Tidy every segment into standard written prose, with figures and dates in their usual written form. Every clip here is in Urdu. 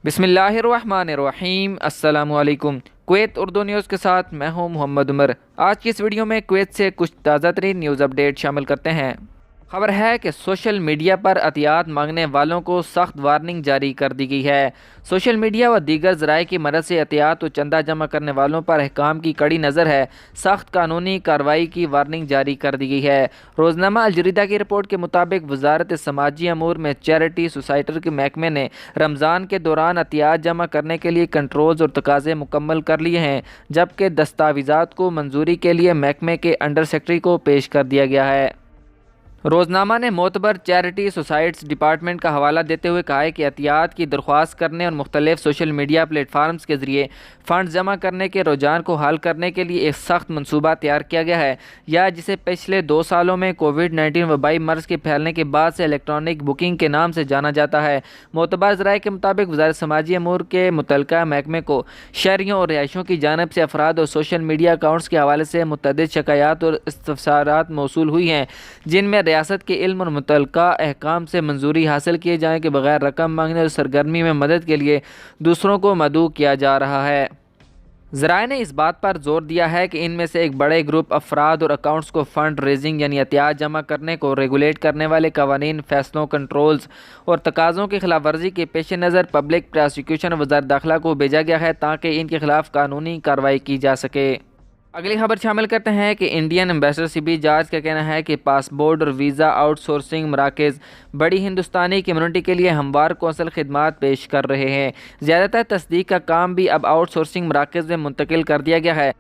بسم اللہ الرحمن الرحیم۔ السلام علیکم۔ کویت اردو نیوز کے ساتھ میں ہوں محمد عمر۔ آج کی اس ویڈیو میں کویت سے کچھ تازہ ترین نیوز اپڈیٹ شامل کرتے ہیں۔ خبر ہے کہ سوشل میڈیا پر عطیات مانگنے والوں کو سخت وارننگ جاری کر دی گئی ہے۔ سوشل میڈیا و دیگر ذرائع کی مدد سے عطیات و چندہ جمع کرنے والوں پر احکام کی کڑی نظر ہے۔ سخت قانونی کارروائی کی وارننگ جاری کر دی گئی ہے۔ روزنامہ الجریدہ کی رپورٹ کے مطابق وزارت سماجی امور میں چیریٹی سوسائٹی کے محکمے نے رمضان کے دوران عطیات جمع کرنے کے لیے کنٹرولز اور تقاضے مکمل کر لیے ہیں، جبکہ دستاویزات کو منظوری کے لیے محکمے کے انڈر سیکرٹری کو پیش کر دیا گیا ہے۔ روزنامہ نے معتبر چیریٹی سوسائٹیز ڈپارٹمنٹ کا حوالہ دیتے ہوئے کہا ہے کہ عطیات کی درخواست کرنے اور مختلف سوشل میڈیا پلیٹ فارمز کے ذریعے فنڈ جمع کرنے کے رجحان کو حل کرنے کے لیے ایک سخت منصوبہ تیار کیا گیا ہے، یا جسے پچھلے 2 سالوں میں کووڈ-19 وبائی مرض کے پھیلنے کے بعد سے الیکٹرانک بکنگ کے نام سے جانا جاتا ہے۔ معتبر ذرائع کے مطابق وزارت سماجی امور کے متعلقہ محکمے کو شہریوں اور رہائشیوں کی جانب سے افراد اور سوشل میڈیا اکاؤنٹس کے حوالے سے متعدد شکایات اور استفسارات موصول ہوئی ہیں، جن میں ریاست کے علم اور متعلقہ احکام سے منظوری حاصل کیے جانے کے بغیر رقم مانگنے اور سرگرمی میں مدد کے لیے دوسروں کو مدعو کیا جا رہا ہے۔ ذرائع نے اس بات پر زور دیا ہے کہ ان میں سے ایک بڑے گروپ افراد اور اکاؤنٹس کو فنڈ ریزنگ یعنی عطیات جمع کرنے کو ریگولیٹ کرنے والے قوانین، فیصلوں، کنٹرولز اور تقاضوں کی خلاف ورزی کے پیش نظر پبلک پراسیکیوشن وزارت داخلہ کو بھیجا گیا ہے تاکہ ان کے خلاف قانونی کارروائی کی جا سکے۔ اگلی خبر شامل کرتے ہیں کہ انڈین ایمبیسڈر سبی جارج کا کہنا ہے کہ پاسپورٹ اور ویزا آؤٹ سورسنگ مراکز بڑی ہندوستانی کمیونٹی کے لیے ہموار قونصل خدمات پیش کر رہے ہیں۔ زیادہ تر تصدیق کا کام بھی اب آؤٹ سورسنگ مراکز میں منتقل کر دیا گیا ہے۔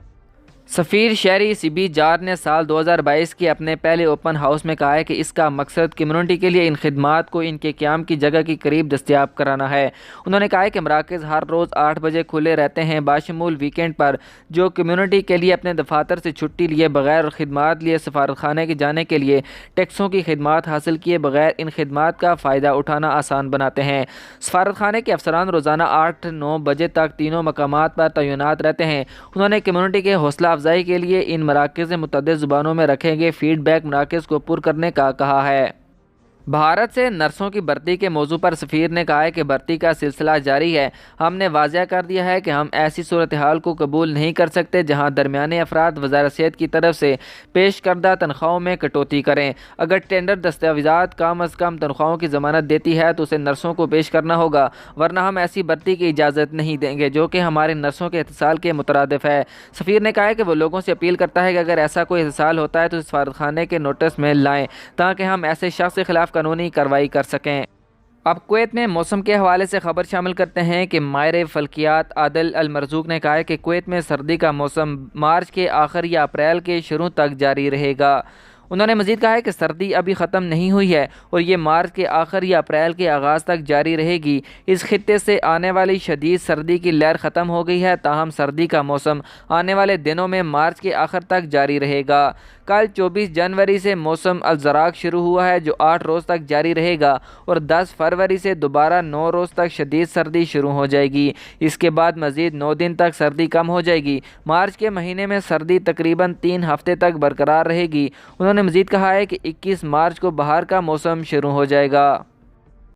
سفیر شہری سبی جارج نے سال 2022 کے اپنے پہلے اوپن ہاؤس میں کہا ہے کہ اس کا مقصد کمیونٹی کے لیے ان خدمات کو ان کے قیام کی جگہ کے قریب دستیاب کرانا ہے۔ انہوں نے کہا ہے کہ مراکز ہر روز 8 بجے کھلے رہتے ہیں باشمول ویکینڈ پر، جو کمیونٹی کے لیے اپنے دفاتر سے چھٹی لیے بغیر اور خدمات لیے سفارت خانے کے جانے کے لیے ٹیکسوں کی خدمات حاصل کیے بغیر ان خدمات کا فائدہ اٹھانا آسان بناتے ہیں۔ سفارت خانے کے افسران روزانہ 8-9 بجے تک تینوں مقامات پر تعینات رہتے ہیں۔ انہوں نے کمیونٹی کے حوصلہ افزائی کے لیے ان مراکز میں متعدد زبانوں میں رکھے گئے فیڈ بیک مراکز کو پر کرنے کا کہا ہے۔ بھارت سے نرسوں کی بھرتی کے موضوع پر سفیر نے کہا ہے کہ بھرتی کا سلسلہ جاری ہے۔ ہم نے واضح کر دیا ہے کہ ہم ایسی صورتحال کو قبول نہیں کر سکتے جہاں درمیانے افراد وزارت صحت کی طرف سے پیش کردہ تنخواہوں میں کٹوتی کریں۔ اگر ٹینڈر دستاویزات کم از کم تنخواہوں کی ضمانت دیتی ہے تو اسے نرسوں کو پیش کرنا ہوگا، ورنہ ہم ایسی بھرتی کی اجازت نہیں دیں گے جو کہ ہمارے نرسوں کے اتصال کے مترادف ہے۔ سفیر نے کہا ہے کہ وہ لوگوں سے اپیل کرتا ہے کہ اگر ایسا کوئی اتصال ہوتا ہے تو سفارت خانے کے نوٹس میں لائیں تاکہ ہم ایسے شخص کے خلاف قانونی کارروائی کر سکیں۔ اب کویت میں موسم کے حوالے سے خبر شامل کرتے ہیں کہ ماہر فلکیات عادل المرزوق نے کہا ہے کہ کویت میں سردی کا موسم مارچ کے آخر یا اپریل کے شروع تک جاری رہے گا۔ انہوں نے مزید کہا ہے کہ سردی ابھی ختم نہیں ہوئی ہے اور یہ مارچ کے آخر یا اپریل کے آغاز تک جاری رہے گی۔ اس خطے سے آنے والی شدید سردی کی لہر ختم ہو گئی ہے، تاہم سردی کا موسم آنے والے دنوں میں مارچ کے آخر تک جاری رہے گا۔ کل 24 جنوری سے موسم الزراق شروع ہوا ہے جو 8 روز تک جاری رہے گا اور 10 فروری سے دوبارہ 9 روز تک شدید سردی شروع ہو جائے گی۔ اس کے بعد مزید 9 دن تک سردی کم ہو جائے گی۔ مارچ کے مہینے میں سردی تقریباً 3 ہفتے تک برقرار رہے گی۔ انہوں نے مزید کہا ہے کہ 21 مارچ کو بہار کا موسم شروع ہو جائے گا۔